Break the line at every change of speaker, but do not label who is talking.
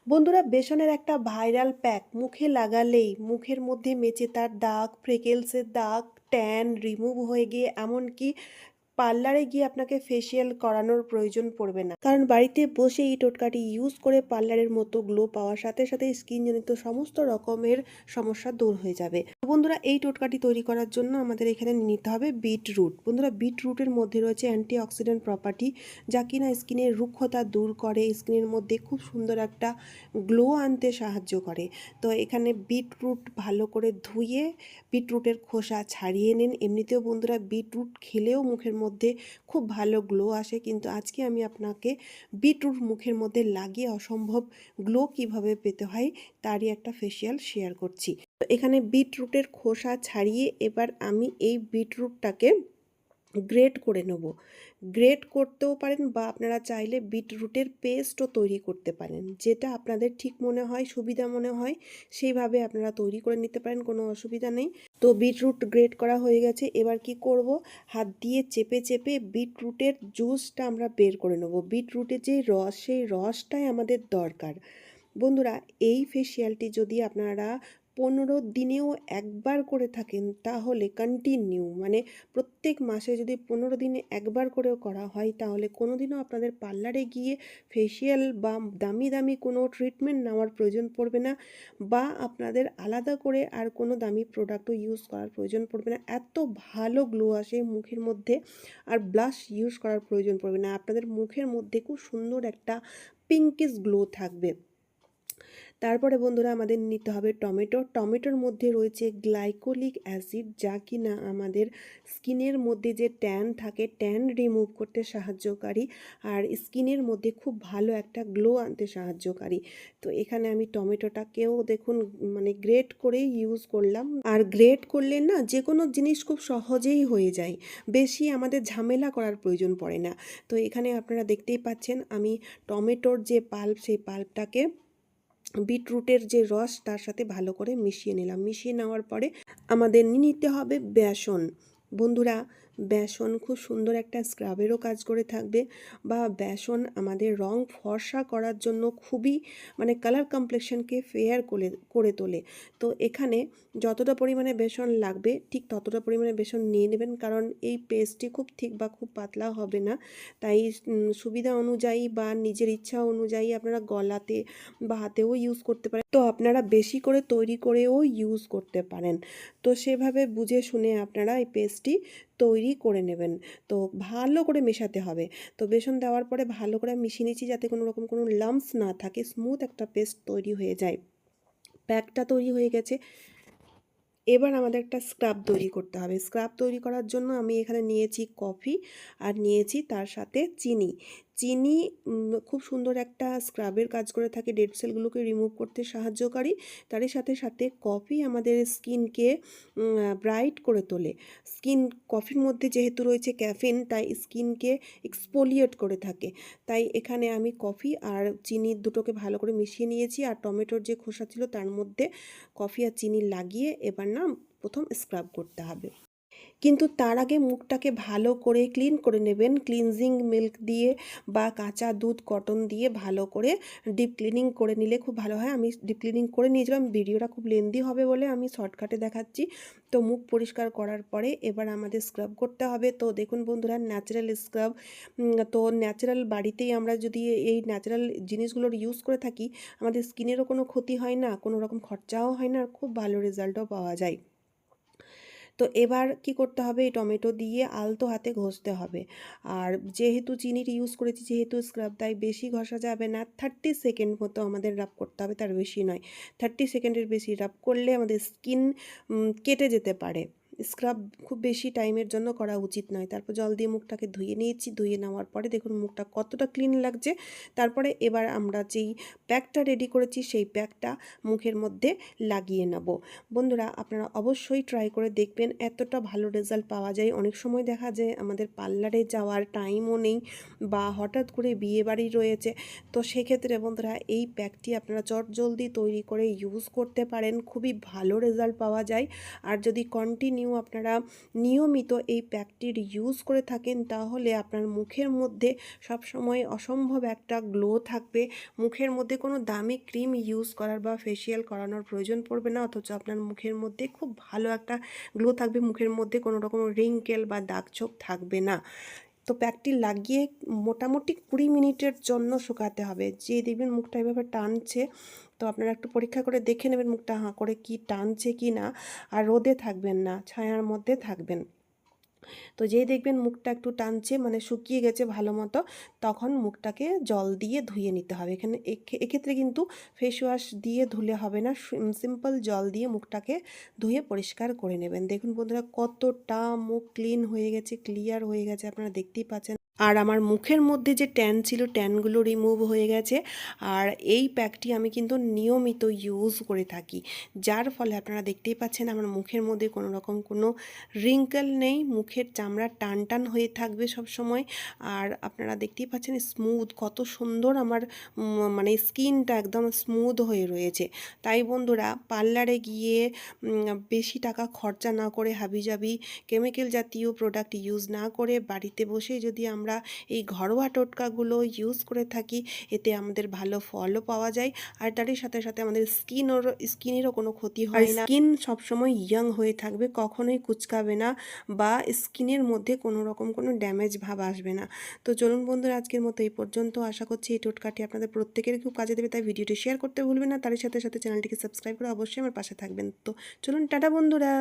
বন্ধুরা, বেসনের একটা ভাইরাল প্যাক মুখে লাগালেই মুখের মধ্যে মেচেদার দাগ, ফ্রেকেলসের দাগ, ট্যান রিমুভ হয়ে গিয়ে এমনকি পার্লারে গিয়ে আপনাকে ফেসিয়াল করানোর প্রয়োজন পড়বে না, কারণ বাড়িতে বসে এই টোটকাটি ইউজ করে পার্লারের মতো গ্লো পাওয়ার সাথে সাথে স্কিনজনিত সমস্ত রকমের সমস্যা দূর হয়ে যাবে। বন্ধুরা, এই টোটকাটি তৈরি করার জন্য আমাদের এখানে নিতে হবে বিটরুট। বন্ধুরা, বিটরুটের মধ্যে রয়েছে অ্যান্টিঅক্সিডেন্ট প্রপার্টি, যা কিনা স্কিনের রুক্ষতা দূর করে, স্কিনের মধ্যে খুব সুন্দর একটা গ্লো আনতে সাহায্য করে। তো এখানে বিটরুট ভালো করে ধুয়ে বিটরুটের খোসা ছাড়িয়ে নিন। এমনিতেও বন্ধুরা, বিটরুট খেলেও মুখের মধ্যে খুব ভালো গ্লো আসে, কিন্তু আজকে আমি আপনাকে বিটরুট মুখের মধ্যে লাগিয়ে অসম্ভব গ্লো কিভাবে পেতে হয় তারই একটা ফেসিয়াল শেয়ার করছি। তো এখানে বিটরুটের খোসা ছাড়িয়ে এবার আমি এই বিটরুটটাকে গ্রেট করে নেব। গ্রেট করতেও পারেন বা আপনারা চাইলে বিটরুটের পেস্টও তৈরি করতে পারেন, যেটা আপনাদের ঠিক মনে হয়, সুবিধা মনে হয় সেইভাবে আপনারা তৈরি করে নিতে পারেন, কোনো অসুবিধা নেই। তো বিটরুট গ্রেট করা হয়ে গেছে। এবার কি করব, হাত দিয়ে চেপে চেপে বিটরুটের জুসটা আমরা বের করে নেব। বিটরুটের যে রস, সেই রসটাই আমাদের দরকার। বন্ধুরা, এই ফেসিয়ালটি যদি আপনারা 15 দিনেও একবার করে থাকেন, তাহলে কন্টিনিউ মানে প্রত্যেক মাসে যদি 15 দিনে একবার করেও করা হয়, তাহলে কোনোদিনও আপনাদের পার্লারে গিয়ে ফেসিয়াল বা দামি দামি কোনো ট্রিটমেন্ট নেওয়ার প্রয়োজন পড়বে না, বা আপনাদের আলাদা করে আর কোনো দামি প্রোডাক্টও ইউজ করার প্রয়োজন পড়বে না। এত ভালো গ্লো আসে মুখের মধ্যে, আর ব্লাশ ইউজ করার প্রয়োজন পড়বে না। আপনাদের মুখের মধ্যে খুব সুন্দর একটা পিঙ্কিশ গ্লো থাকবে। তারপরে বন্ধুরা, আমাদের নিতে হবে টমেটো। টমেটোর মধ্যে রয়েছে গ্লাইকোলিক অ্যাসিড, যা কিনা আমাদের স্কিনের মধ্যে যে ট্যান থাকে, ট্যান রিমুভ করতে সাহায্যকারী, আর স্কিনের মধ্যে খুব ভালো একটা গ্লো আনতে সাহায্যকারী। তো এখানে আমি টমেটোটাকেও দেখুন মানে গ্রেট করেই ইউজ করলাম। আর গ্রেট করলে না যে কোনো জিনিস খুব সহজেই হয়ে যায়, বেশি আমাদের ঝামেলা করার প্রয়োজন পড়ে না। তো এখানে আপনারা দেখতেই পাচ্ছেন আমি টমেটোর যে পাল্প, সেই পাল্পটাকে বিটরুটের যে রস তার সাথে ভালো করে মিশিয়ে নিলাম। মিশিয়ে নেওয়ার পরে আমাদের নিতে হবে বেসন। বন্ধুরা, বেসন খুব সুন্দর একটা স্ক্রাবেরও কাজ করে থাকবে, বা বেসন আমাদের রং ফর্সা করার জন্য খুবই মানে কালার কমপ্লেকশনকে ফেয়ার করে তোলে। তো এখানে যতটা পরিমাণে বেসন লাগবে ঠিক ততটা পরিমাণে বেসন নিয়ে নেবেন, কারণ এই পেস্টটি খুব থিক বা খুব পাতলা হবে না। তাই সুবিধা অনুযায়ী বা নিজের ইচ্ছা অনুযায়ী আপনারা গলাতে বা হাতেও ইউজ করতে পারেন। তো আপনারা বেশি করে তৈরি করেও ইউজ করতে পারেন। তো সেভাবে বুঝে শুনে আপনারা এই পেস্টটি তৈরি করে নেবেন। তো ভালো করে মেশাতে হবে। তো বেসন দেওয়ার পরে ভালো করে মিশিয়ে নিচ্ছি, যাতে কোনো রকম কোনো লাম্পস না থাকে, স্মুথ একটা পেস্ট তৈরি হয়ে যায়। প্যাকটা তৈরি হয়ে গেছে। এবার আমাদের একটা স্ক্রাব তৈরি করতে হবে। স্ক্রাব তৈরি করার জন্য আমি এখানে নিয়েছি কফি, আর নিয়েছি তার সাথে চিনি। চিনি খুব সুন্দর একটা স্ক্রাবের কাজ করে থাকে, ডেড সেলগুলোকে রিমুভ করতে সাহায্যকারী। তারই সাথে সাথে কফি আমাদের স্কিনকে ব্রাইট করে তোলে। কফির মধ্যে যেহেতু রয়েছে ক্যাফিন, তাই স্কিনকে এক্সফোলিয়েট করে থাকে। তাই এখানে আমি কফি আর চিনি দুটোকে ভালো করে মিশিয়ে নিয়েছি, আর টমেটোর যে খোসা ছিল তার মধ্যে কফি আর চিনি লাগিয়ে এবার না প্রথম স্ক্রাব করতে হবে। কিন্তু তার আগে মুখটাকে ভালো করে ক্লিন করে নেবেন, ক্লিনজিং মিল্ক দিয়ে বা কাঁচা দুধ কটন দিয়ে ভালো করে ডিপ ক্লিনিং করে নিলে খুব ভালো হয়। আমি ডিপ ক্লিনিং করে নিয়েছিলাম, ভিডিওটা খুব লেন্দি হবে বলে আমি শর্টকাটে দেখাচ্ছি। তো মুখ পরিষ্কার করার পরে এবার আমাদের স্ক্রাব করতে হবে। তো দেখুন বন্ধুরা, ন্যাচারাল স্ক্রাব। তো ন্যাচারাল বাড়িতেই আমরা যদি এই ন্যাচারাল জিনিসগুলোর ইউজ করে থাকি, আমাদের স্কিনেরও কোনো ক্ষতি হয় না, কোনো রকম খরচাও হয় না, আর খুব ভালো রেজাল্টও পাওয়া যায়। তো এবার কি করতে হবে, এই টমেটো দিয়ে আলতো হাতে ঘষতে হবে। আর যেহেতু চিনির ইউজ করেছি, যেহেতু স্ক্রাব, তাই বেশি ঘষা যাবে না। 30 সেকেন্ড মতো আমাদের রাব করতে হবে, তার বেশি নয়। 30 সেকেন্ডের বেশি রাব করলে আমাদের স্কিন কেটে যেতে পারে। স্ক্রাব খুব বেশি টাইমের জন্য করা উচিত নয়। তারপর জল দিয়ে মুখটাকে ধুয়ে নিয়েছি। ধুয়ে নেওয়ার পরে দেখুন মুখটা কতটা ক্লিন লাগছে। তারপরে এবার আমরা যেই প্যাকটা রেডি করেছি, সেই প্যাকটা মুখের মধ্যে লাগিয়ে নেব। বন্ধুরা, আপনারা অবশ্যই ট্রাই করে দেখবেন, এতটা ভালো রেজাল্ট পাওয়া যায়। অনেক সময় দেখা যায় আমাদের পার্লারে যাওয়ার টাইমও নেই, বা হঠাৎ করে বিয়ে বাড়ি রয়েছে। তো সেক্ষেত্রে বন্ধুরা, এই প্যাকটি আপনারা চটজলদি তৈরি করে ইউজ করতে পারেন, খুবই ভালো রেজাল্ট পাওয়া যায়। আর যদি কন্টিনিউ কন্টিনিউ আপনারা নিয়মিত এই প্যাকটির ইউজ করে থাকেন, তাহলে আপনার মুখের মধ্যে সবসময় অসম্ভব একটা গ্লো থাকবে। মুখের মধ্যে কোনো দামি ক্রিম ইউজ করার বা ফেসিয়াল করানোর প্রয়োজন পড়বে না, অথচ আপনার মুখের মধ্যে খুব ভালো একটা গ্লো থাকবে। মুখের মধ্যে কোনো রকম রিঙ্কেল বা দাগছোপ থাকবে না। তো প্যাকটি লাগিয়ে মোটামুটি 20 মিনিটের জন্য শুকাতে হবে। যে দেখবেন মুখটা এভাবে টানছে, তো আপনারা একটু পরীক্ষা করে দেখে নেবেন মুখটা হাঁ করে কি টানছে কি না। আর রোদে থাকবেন না, ছায়ার মধ্যে থাকবেন। তো যেই দেখবেন মুখটা একটু টানছে, মানে শুকিয়ে গেছে ভালো মতো, তখন মুখটাকে জল দিয়ে ধুয়ে নিতে হবে। এখানে এক্ষেত্রে কিন্তু ফেস ওয়াশ দিয়ে ধুলে হবে না, সিম্পল জল দিয়ে মুখটাকে ধুয়ে পরিষ্কার করে নেবেন। দেখুন বন্ধুরা, কতটা মুখ ক্লিন হয়ে গেছে, ক্লিয়ার হয়ে গেছে, আপনারা দেখতেই পাচ্ছেন। আর আমার মুখের মধ্যে যে ট্যান ছিল, ট্যানগুলো রিমুভ হয়ে গেছে। আর এই প্যাকটি আমি কিন্তু নিয়মিত ইউজ করে থাকি, যার ফলে আপনারা দেখতেই পাচ্ছেন আমার মুখের মধ্যে কোনো রকম কোনো রিঙ্কেল নেই, মুখের চামড়া টান টান হয়ে থাকবে সব সময়। আর আপনারা দেখতেই পাচ্ছেন স্মুথ, কত সুন্দর আমার মানে স্কিনটা একদম স্মুথ হয়ে রয়েছে। তাই বন্ধুরা, পার্লারে গিয়ে বেশি টাকা খরচা না করে, হাবিজাবি কেমিক্যাল জাতীয় প্রোডাক্ট ইউজ না করে, বাড়িতে বসেই যদি আমরা এই ঘরোয়া টোটকাগুলো ইউজ করে থাকি, এতে আমাদের ভালো ফলও পাওয়া যায়। আর তারই সাথে সাথে আমাদের স্কিনেরও কোনো ক্ষতি হয় না। স্কিন সবসময় ইয়াং হয়ে থাকবে, কখনোই কুচকাবে না বা স্কিনের মধ্যে কোনো রকম কোনো ড্যামেজ ভাব আসবে না। তো চলুন বন্ধুরা, আজকের মতো এই পর্যন্ত। আশা করছি এই টোটকাটি আপনাদের প্রত্যেকের খুব কাজে দেবে, তাই ভিডিওটি শেয়ার করতে ভুলবেন না। তারই সাথে সাথে চ্যানেলটিকে সাবস্ক্রাইব করে অবশ্যই আমার পাশে থাকবেন। তো চলুন, টাটা বন্ধুরা।